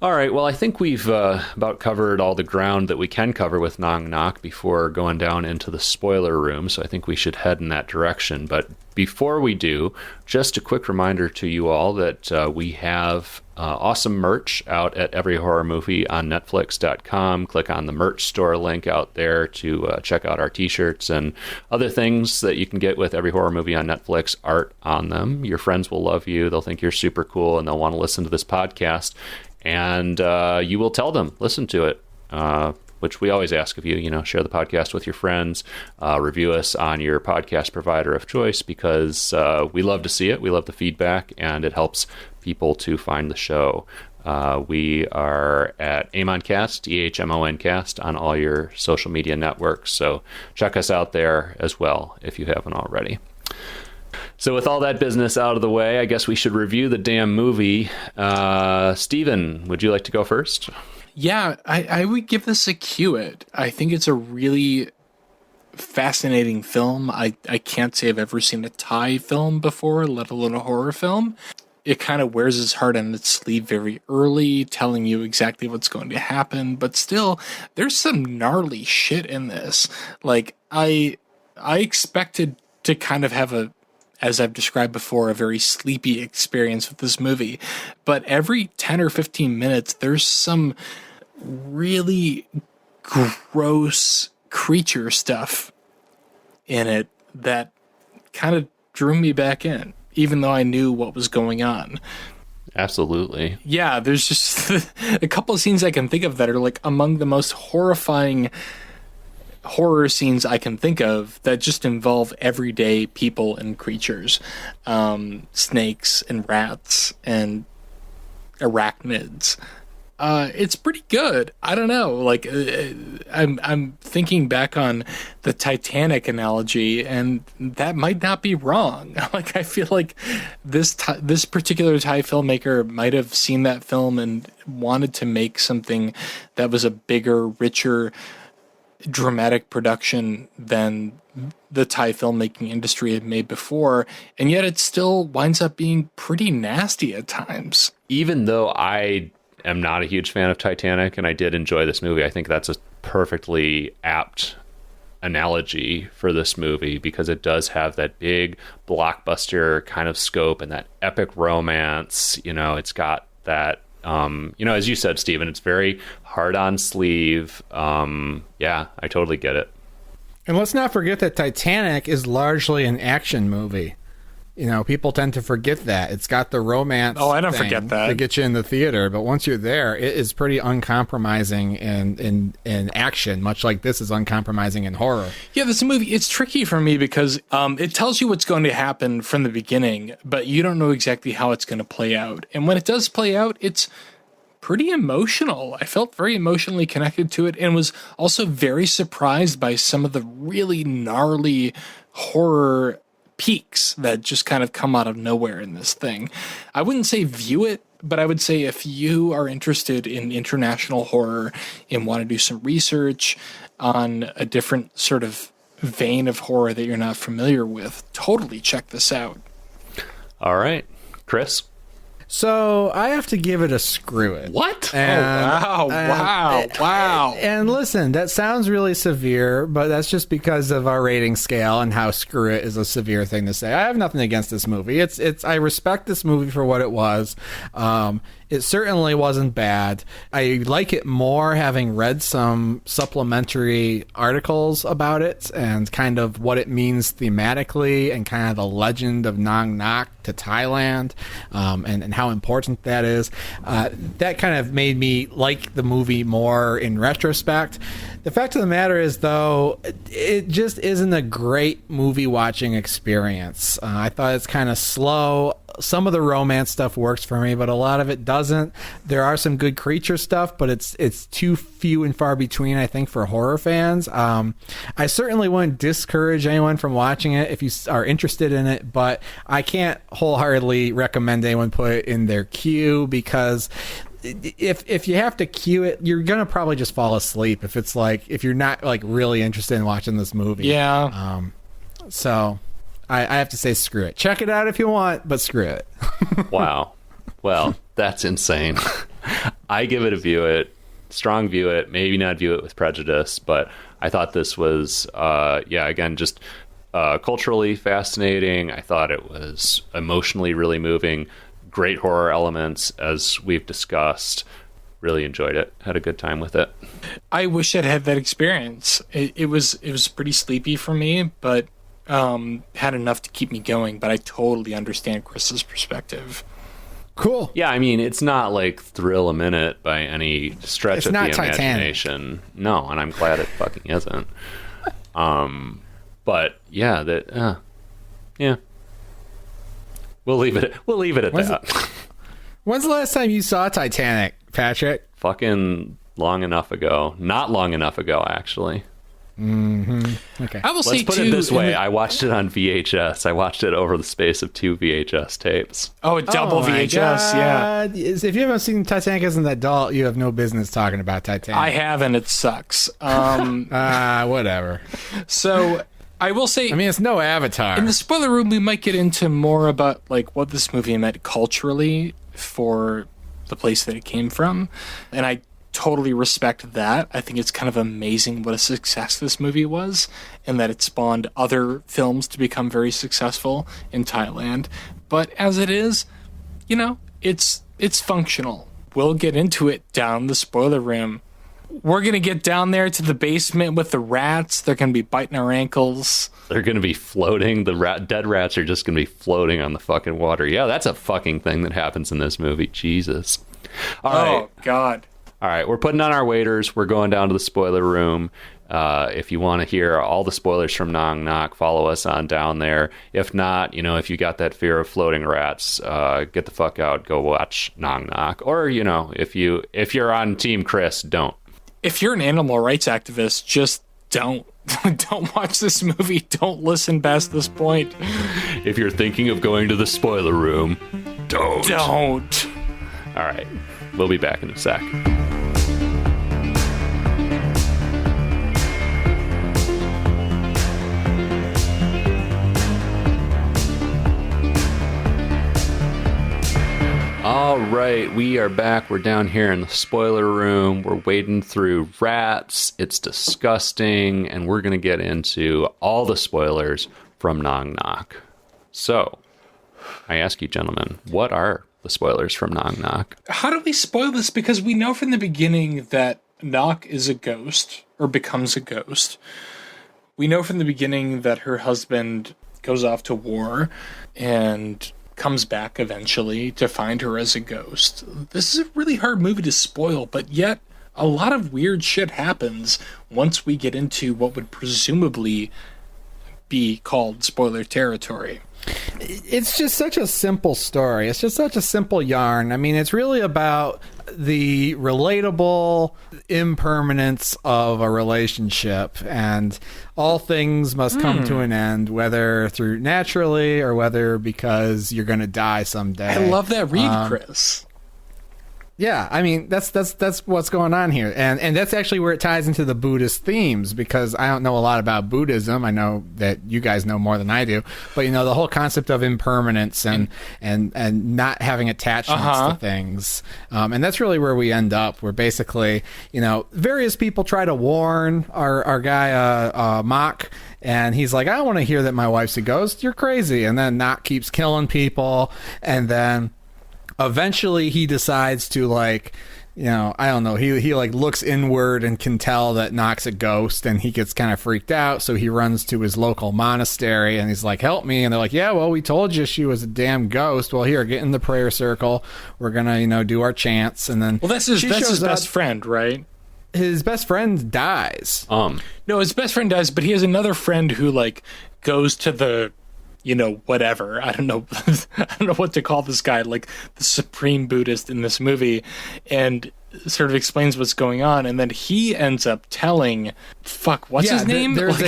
All right, well, I think we've about covered all the ground that we can cover with Nong Knock before going down into the spoiler room, so I think we should head in that direction. But before we do, just a quick reminder to you all that we have awesome merch out at Every Horror Movie on Netflix.com. Click on the merch store link out there to check out our t-shirts and other things that you can get with Every Horror Movie on Netflix, art on them. Your friends will love you. They'll think you're super cool, and they'll want to listen to this podcast. And you will tell them, listen to it. which we always ask of you, share the podcast with your friends, review us on your podcast provider of choice, because we love to see it. We love the feedback, and it helps people to find the show. We are at EHMONcast, EHMONcast, on all your social media networks. So check us out there as well if you haven't already. So with all that business out of the way, I guess we should review the damn movie. Steven, would you like to go first? Yeah, I would give this a Q it. I think it's a really fascinating film. I can't say I've ever seen a Thai film before, let alone a horror film. It kind of wears its heart on its sleeve very early, telling you exactly what's going to happen. But still, there's some gnarly shit in this. Like, I expected to kind of have as I've described before, a very sleepy experience with this movie. But every 10 or 15 minutes, there's some really gross creature stuff in it that kind of drew me back in, even though I knew what was going on. Absolutely. Yeah, there's just a couple of scenes I can think of that are like among the most horrifying horror scenes I can think of that just involve everyday people and creatures, snakes and rats and arachnids. It's pretty good. I don't know. Like, I'm thinking back on the Titanic analogy, and that might not be wrong. Like, I feel like this particular Thai filmmaker might have seen that film and wanted to make something that was a bigger, richer, dramatic production than the Thai filmmaking industry had made before, and yet it still winds up being pretty nasty at times. Even though I am not a huge fan of Titanic, and I did enjoy this movie, I think that's a perfectly apt analogy for this movie, because it does have that big blockbuster kind of scope and that epic romance. It's got that as you said, Stephen, it's very hard on sleeve. Yeah, I totally get it. And let's not forget that Titanic is largely an action movie. People tend to forget that. It's got the romance. Oh, I don't forget that. To get you in the theater, but once you're there, it is pretty uncompromising in action, much like this is uncompromising in horror. Yeah, this movie, it's tricky for me because it tells you what's going to happen from the beginning, but you don't know exactly how it's going to play out. And when it does play out, it's pretty emotional. I felt very emotionally connected to it, and was also very surprised by some of the really gnarly horror peaks that just kind of come out of nowhere in this thing. I wouldn't say view it, but I would say if you are interested in international horror and want to do some research on a different sort of vein of horror that you're not familiar with, totally check this out. All right, Chris? So I have to give it a screw it. What? Wow. And listen, that sounds really severe, but that's just because of our rating scale and how screw it is a severe thing to say. I have nothing against this movie. I respect this movie for what it was. It certainly wasn't bad. I like it more having read some supplementary articles about it and kind of what it means thematically and kind of the legend of Nong Nok to Thailand, and how important that is. That kind of made me like the movie more in retrospect. The fact of the matter is, though, it just isn't a great movie watching experience. I thought it's kind of slow. Some of the romance stuff works for me, but a lot of it doesn't. There are some good creature stuff, but it's too few and far between, I think, for horror fans. I certainly wouldn't discourage anyone from watching it if you are interested in it, but I can't wholeheartedly recommend anyone put it in their queue, because if you have to queue it, you're gonna probably just fall asleep if you're not like really interested in watching this movie. Yeah. So I have to say screw it. Check it out if you want, but screw it. Wow. Well, that's insane. I give it a view it, strong view it, maybe not view it with prejudice, but I thought this was, again, just culturally fascinating. I thought it was emotionally really moving. Great horror elements, as we've discussed. Really enjoyed it. Had a good time with it. I wish I'd had that experience. It was pretty sleepy for me, but had enough to keep me going. But I totally understand Chris's perspective. Cool. Yeah, I mean, it's not like thrill a minute by any stretch It's of the not Titanic. imagination. No, and I'm glad it fucking isn't. But yeah, yeah. We'll leave it at that. When's the last time you saw Titanic, Patrick? Fucking long enough ago. Not long enough ago, actually. Okay. I will say, Let's put too, it this way. I watched it on VHS. I watched it over the space of 2 VHS tapes. Oh, a double my VHS, yeah. God. If you haven't seen Titanic as an adult, you have no business talking about Titanic. I haven't. It sucks. Whatever. So I will say, I mean, it's no Avatar. in the spoiler room, we might get into more about like what this movie meant culturally for the place that it came from, and I totally respect that. I think it's kind of amazing what a success this movie was, and that it spawned other films to become very successful in Thailand. But as it is, you know, it's functional. We'll get into it down the spoiler room. We're going to get down there to the basement with the rats. They're going to be biting our ankles. They're going to be floating. The dead rats are just going to be floating on the fucking water. Yeah, that's a fucking thing that happens in this movie. Jesus. All right. Oh, God. All right, we're putting on our waders. We're going down to the spoiler room. If you want to hear all the spoilers from Nong Nok, follow us on down there. If not, if you got that fear of floating rats, get the fuck out. Go watch Nong Nok. Or, if you're on Team Chris, don't. If you're an animal rights activist, just don't. Don't watch this movie. Don't listen past this point. If you're thinking of going to the spoiler room, don't. Don't. All right, we'll be back in a sec. All right, we are back. We're down here in the spoiler room. We're wading through rats. It's disgusting, and we're going to get into all the spoilers from Nong Nok. So, I ask you, gentlemen, what are the spoilers from Nong Nok? How do we spoil this? Because we know from the beginning that Nok is a ghost, or becomes a ghost. We know from the beginning that her husband goes off to war, and comes back eventually to find her as a ghost. This is a really hard movie to spoil, but yet a lot of weird shit happens once we get into what would presumably be called spoiler territory. It's just such a simple story. It's just such a simple yarn. I mean, it's really about the relatable impermanence of a relationship, and all things must come to an end, whether through naturally or whether because you're going to die someday. I love that read, Chris. Yeah, I mean, that's what's going on here. And that's actually where it ties into the Buddhist themes, because I don't know a lot about Buddhism. I know that you guys know more than I do. But, the whole concept of impermanence and not having attachments to things. And that's really where we end up. Where basically, various people try to warn our guy, Mock, and he's like, I don't want to hear that my wife's a ghost. You're crazy. And then Nok keeps killing people. And then eventually he decides to I don't know, he looks inward and can tell that Nok's a ghost, and he gets kind of freaked out, so he runs to his local monastery and he's like, help me. And they're like, yeah, well, we told you she was a damn ghost. Well, here, get in the prayer circle, we're gonna do our chants. And then that's his best friend, right? His best friend dies. No, his best friend dies, but he has another friend who goes to the whatever. I don't know. I don't know what to call this guy, like the supreme Buddhist in this movie, and sort of explains what's going on. And then he ends up telling, what's his name? There's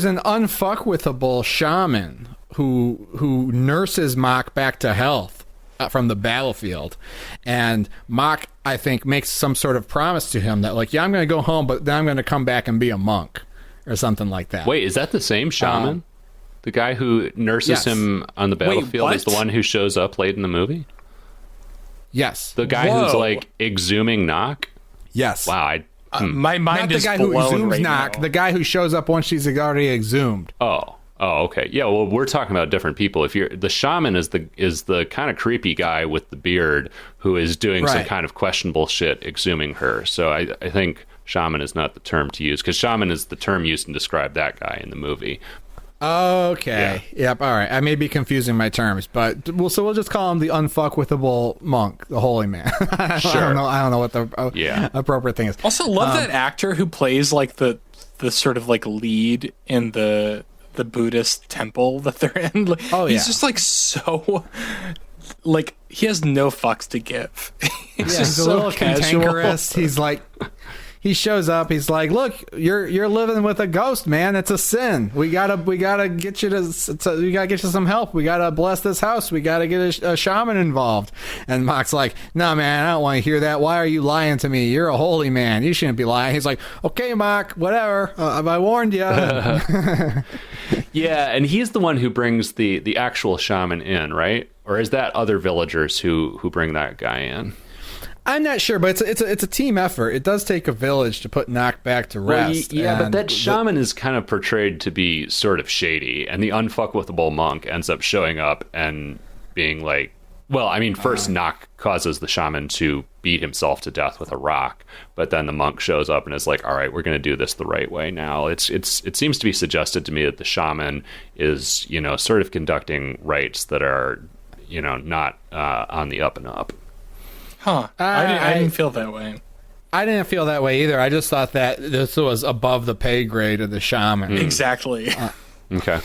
an unfuckwithable shaman who nurses Mock back to health from the battlefield. And Mock, I think, makes some sort of promise to him that I'm going to go home, but then I'm going to come back and be a monk or something like that. Wait, is that the same shaman? The guy who nurses him on the battlefield is the one who shows up late in the movie? Yes. The guy who's exhuming Nok? Yes. Wow. My mind is blown. Not the guy who exhumes right Nok, the guy who shows up once she's already exhumed. Oh, okay. Yeah, well, we're talking about different people. The shaman is the kind of creepy guy with the beard who is doing some kind of questionable shit exhuming her. So I think shaman is not the term to use, because shaman is the term used to describe that guy in the movie. Okay. Yeah. Yep. All right. I may be confusing my terms, but we'll just call him the unfuckwithable monk, the holy man. I don't know what the appropriate thing is. Also, love that actor who plays like the sort of like lead in the Buddhist temple that they're in. Like, he's just like so like he has no fucks to give. He's just he's a so little casual. cantankerous. He's like. He shows up. He's like, "Look, you're living with a ghost, man. It's a sin. We gotta get you we gotta get you some help. We gotta bless this house. We gotta get a shaman involved." And Mock's like, "No, man, I don't want to hear that. Why are you lying to me? You're a holy man. You shouldn't be lying." He's like, "Okay, Mock, whatever. I warned you." Yeah, and he's the one who brings the actual shaman in, right? Or is that other villagers who bring that guy in? I'm not sure, but it's a team effort. It does take a village to put Knock back to rest. Well, but that shaman is kind of portrayed to be sort of shady, and the unfuckwithable monk ends up showing up and being like, well, I mean, first Knock causes the shaman to beat himself to death with a rock, but then the monk shows up and is like, all right, we're going to do this the right way now. It seems to be suggested to me that the shaman is, sort of conducting rites that are, not on the up and up. Huh. I didn't feel that way. I didn't feel that way either. I just thought that this was above the pay grade of the shaman. Exactly. Okay.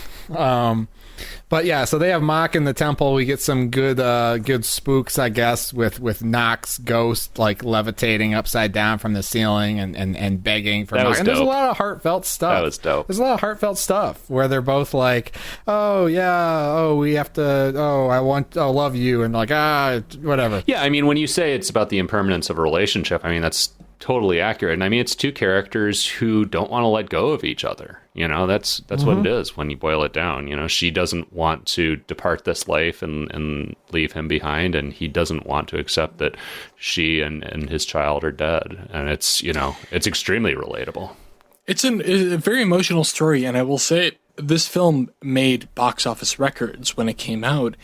But yeah, so they have Mock in the temple. We get some good spooks, I guess, with Knock's ghost like levitating upside down from the ceiling and begging for Mock. And there's a lot of heartfelt stuff. That was dope. There's a lot of heartfelt stuff where they're both like, "Oh yeah, we have to. I love you," and like whatever. Yeah, I mean, when you say it's about the impermanence of a relationship, I mean that's totally accurate. And I mean, it's two characters who don't want to let go of each other. That's what it is when you boil it down. She doesn't want to depart this life and leave him behind, and he doesn't want to accept that she and his child are dead. And it's extremely relatable. It's a very emotional story, and I will say this film made box office records when it came out.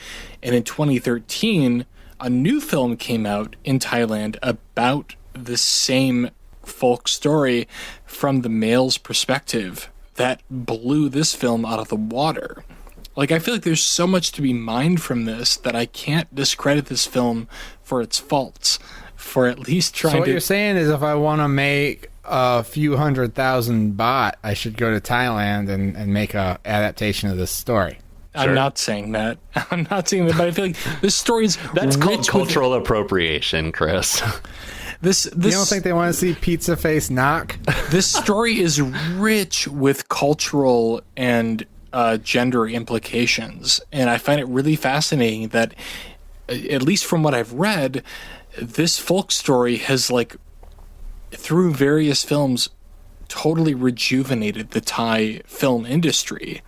And in 2013, a new film came out in Thailand about the same folk story from the male's perspective that blew this film out of the water. Like, I feel like there's so much to be mined from this that I can't discredit this film for its faults, for at least trying to... So what you're saying is if I want to make a few 100,000 baht, I should go to Thailand and make a adaptation of this story. Sure. I'm not saying that. But I feel like this story's That's called cultural appropriation, Chris. You don't think they want to see Pizza Face Knock? This story is rich with cultural and gender implications, and I find it really fascinating that, at least from what I've read, this folk story has, like, through various films, totally rejuvenated the Thai film industry.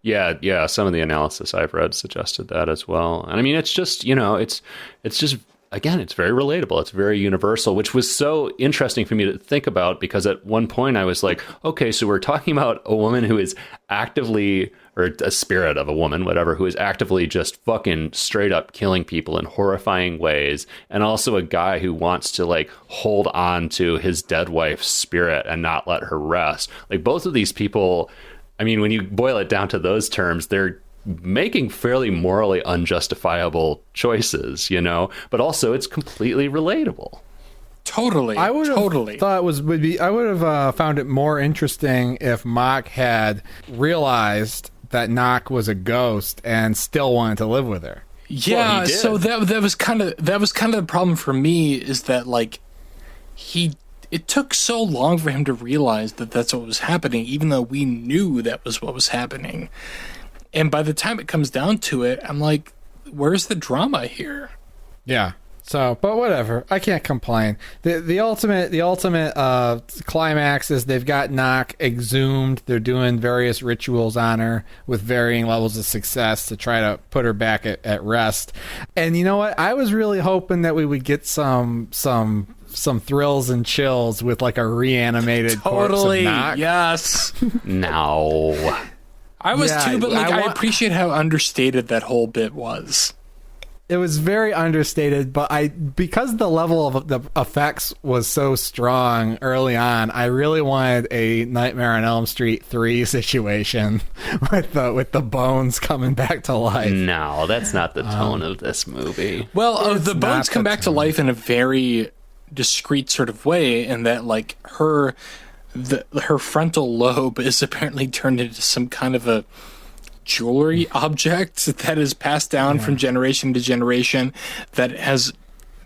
Yeah. Some of the analysis I've read suggested that as well. And I mean, it's just, it's just. Again, it's very relatable. It's very universal, which was so interesting for me to think about because at one point I was like, okay, so we're talking about a woman who is actively, or a spirit of a woman, whatever, who is actively just fucking straight up killing people in horrifying ways. And also a guy who wants to like hold on to his dead wife's spirit and not let her rest. Like both of these people, I mean, when you boil it down to those terms, they're making fairly morally unjustifiable choices, but also it's completely relatable. Totally. I would have thought I would have found it more interesting if Mock had realized that Knock was a ghost and still wanted to live with her. Yeah, well, so that was kind of the problem for me, is that like it took so long for him to realize that that's what was happening, even though we knew that was what was happening. And by the time it comes down to it, I'm like, where's the drama here? Yeah. So, but whatever. I can't complain. The ultimate climax is they've got Knock exhumed. They're doing various rituals on her with varying levels of success to try to put her back at rest. And you know what? I was really hoping that we would get some thrills and chills with like a reanimated corpse of Knock. Yes. No. I was too, but like I appreciate how understated that whole bit was. it was very understated, but because the level of the effects was so strong early on, I really wanted a Nightmare on Elm Street 3 situation with the bones coming back to life. No, that's not the tone of this movie. Well, the not bones come the back to tone. life in a very discreet sort of way, in that like her frontal lobe is apparently turned into some kind of a jewelry object that is passed down from generation to generation, that has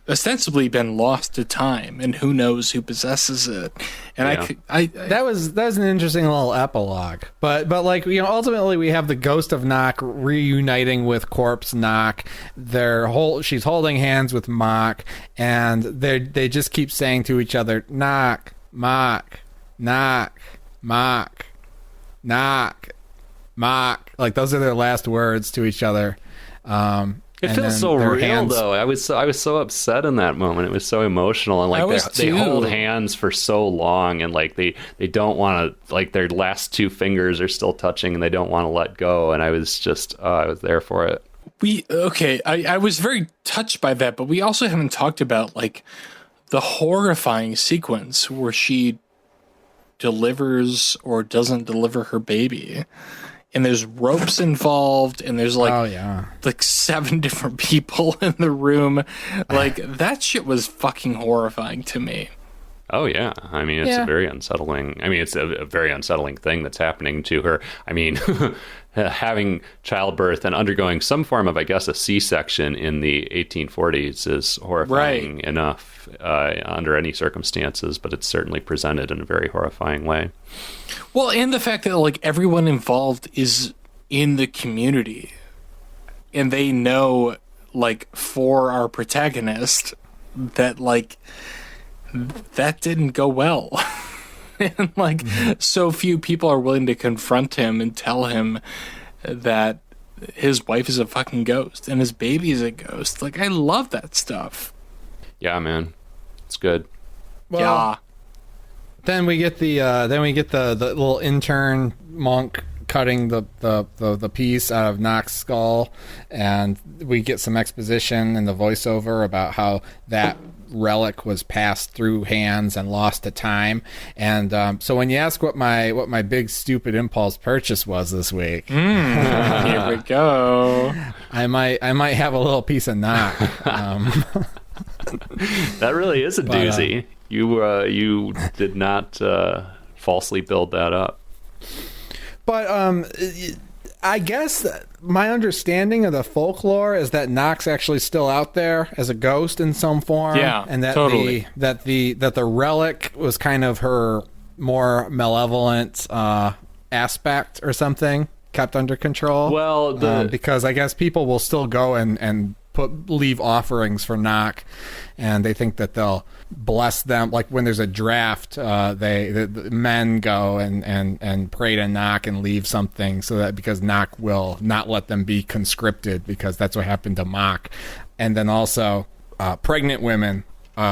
ostensibly been lost to time, and who knows who possesses it. And That was an interesting little epilogue, but like, you know, ultimately we have the ghost of Nock reuniting with corpse Nock. She's holding hands with Mock, and they just keep saying to each other, Nock, Mock, Nock, Mock, Nock, Mock. Like, those are their last words to each other. It and feels then so their real, hands- though. I was so upset in that moment. It was so emotional, and I like was they too. hold hands for so long, and like they don't want to, like, their last two fingers are still touching, and they don't want to let go. And I was just, I was there for it. I was very touched by that, but we also haven't talked about like the horrifying sequence where she delivers or doesn't deliver her baby. And there's ropes involved, and there's like 7 different people in the room. Like, that shit was fucking horrifying to me. Oh yeah, I mean, it's a very unsettling. I mean, it's a very unsettling thing that's happening to her. I mean, having childbirth and undergoing some form of, I guess, a C-section in the 1840s is horrifying enough under any circumstances, but it's certainly presented in a very horrifying way. Well, and the fact that like everyone involved is in the community, and they know, like, for our protagonist, that like that didn't go well. And like so few people are willing to confront him and tell him that his wife is a fucking ghost and his baby is a ghost. Like, I love that stuff. Yeah, man, it's good. Well, yeah. Then we get the little intern monk cutting the piece out of Nock's skull, and we get some exposition in the voiceover about how that relic was passed through hands and lost to time. And so when you ask what my big stupid impulse purchase was this week, Here we go. I might have a little piece of Nock. That really is a doozy. You did not falsely build that up. But I guess my understanding of the folklore is that Nock's actually still out there as a ghost in some form. Yeah, and that totally. the relic was kind of her more malevolent aspect or something, kept under control. Well, because I guess people will still go and leave offerings for Nock, and they think that they'll bless them. Like when there's a draft, the men go and pray to Nock and leave something, so that because Nock will not let them be conscripted, because that's what happened to Mock. And then also pregnant women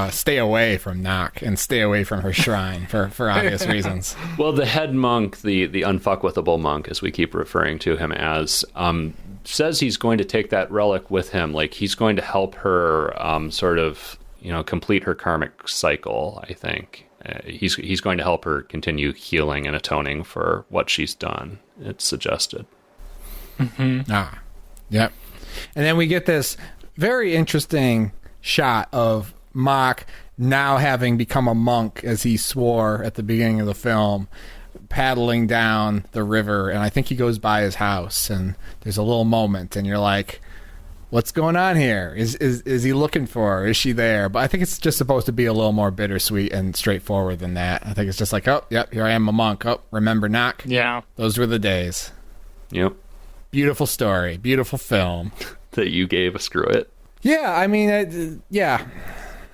stay away from Nock and stay away from her shrine for obvious reasons. Well, the head monk, the unfuckwithable monk, as we keep referring to him as, says he's going to take that relic with him. Like, he's going to help her sort of, complete her karmic cycle, I think. He's going to help her continue healing and atoning for what she's done, it's suggested. Mm-hmm. Yep. And then we get this very interesting shot of Mock now having become a monk, as he swore at the beginning of the film, paddling down the river, and I think he goes by his house, and there's a little moment, and you're like, what's going on here? Is he looking for her? Is she there? But I think it's just supposed to be a little more bittersweet and straightforward than that. I think it's just like, oh, yep, here I am, a monk. Oh, remember Nock? Yeah. Those were the days. Yep. Beautiful story. Beautiful film. That you gave a screw it. Yeah, I mean, yeah.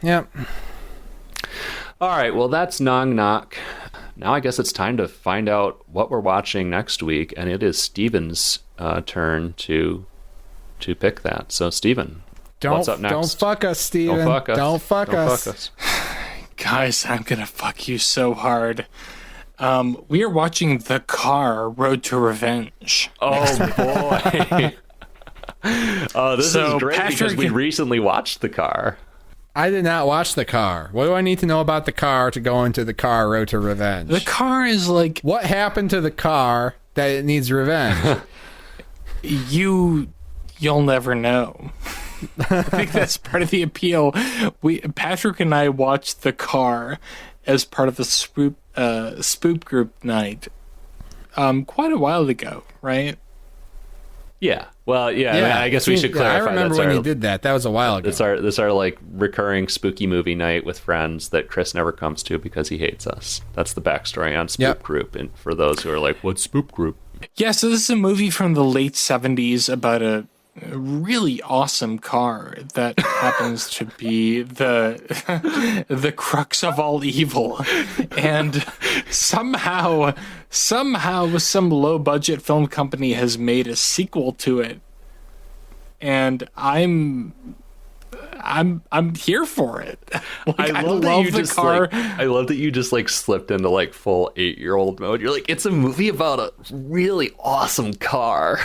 Yep. All right, well, that's Nong Knock. Now I guess it's time to find out what we're watching next week, and it is Steven's turn to pick that. So, Steven, what's up next? Don't fuck us, Steven. Don't fuck us. Don't fuck us. Fuck us. Guys, I'm gonna fuck you so hard. We are watching The Car: Road to Revenge. Oh boy. Oh, this So, is great because Patrick- we recently watched The Car. I did not watch The Car. What do I need to know about The Car to go into The Car Road to Revenge? The Car is like What happened to the car that it needs revenge? you'll never know. I think that's part of the appeal. Patrick and I watched The Car as part of the spoop group night quite a while ago, right? Yeah. Well, yeah. I guess we should clarify. I remember that's when our, you did that. That was a while ago. This our like recurring spooky movie night with friends that Chris never comes to because he hates us. That's the backstory on Spoop Group. And for those who are like, what's Spoop Group? Yeah, so this is a movie from the late 70s about a really awesome car that happens to be the crux of all evil. And somehow some low budget film company has made a sequel to it. And I'm here for it. Like, I love the car. I love that you just like slipped into like full 8-year-old mode. You're like, it's a movie about a really awesome car.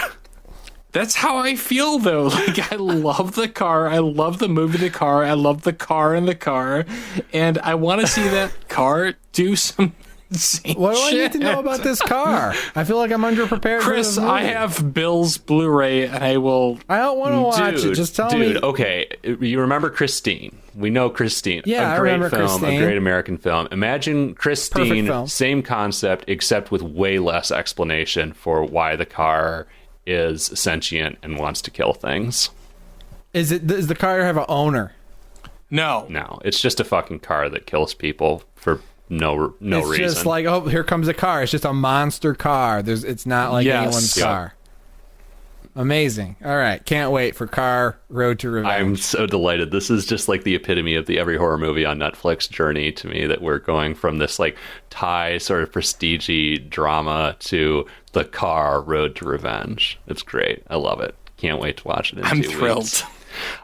That's how I feel, though. Like, I love the car. I love the movie The Car. I love the car in the car. And I want to see that car do some insane What do I shit. need to know about this car? I feel like I'm underprepared for Chris, this movie. I have Bill's Blu-ray, and I will... I don't want to watch it. Just tell me. Okay. You remember Christine. We know Christine. Yeah, a I great remember film, Christine. A great American film. Imagine Perfect Christine, film. same concept, except with way less explanation for why the car is sentient and wants to kill things. Does the car have an owner? No. No, it's just a fucking car that kills people for no reason. It's just like, oh, here comes a car. It's just a monster car. It's not like Yes. anyone's Yep. car. Amazing. All right. Can't wait for Car Road to Revenge. I'm so delighted. This is just like the epitome of the every horror movie on Netflix journey to me, that we're going from this like Thai sort of prestige-y drama to The Car Road to Revenge. It's great. I love it. Can't wait to watch it in I'm 2 thrilled. weeks.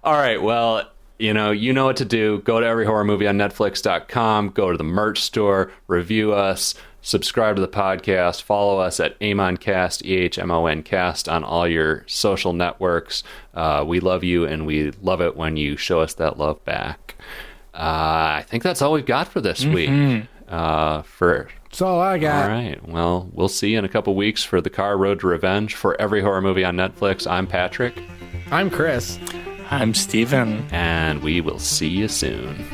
All right. Well, you know what to do. Go to everyhorrormovieonnetflix.com. Go to the merch store. Review us. Subscribe to the podcast. Follow us at EHMONcast, EHMONcast on all your social networks. We love you, and we love it when you show us that love back. I think that's all we've got for this week. That's all I got. All right. Well, we'll see you in a couple weeks for The Car Road to Revenge. For Every Horror Movie on Netflix, I'm Patrick. I'm Chris. I'm Steven. And we will see you soon.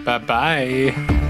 Bye-bye.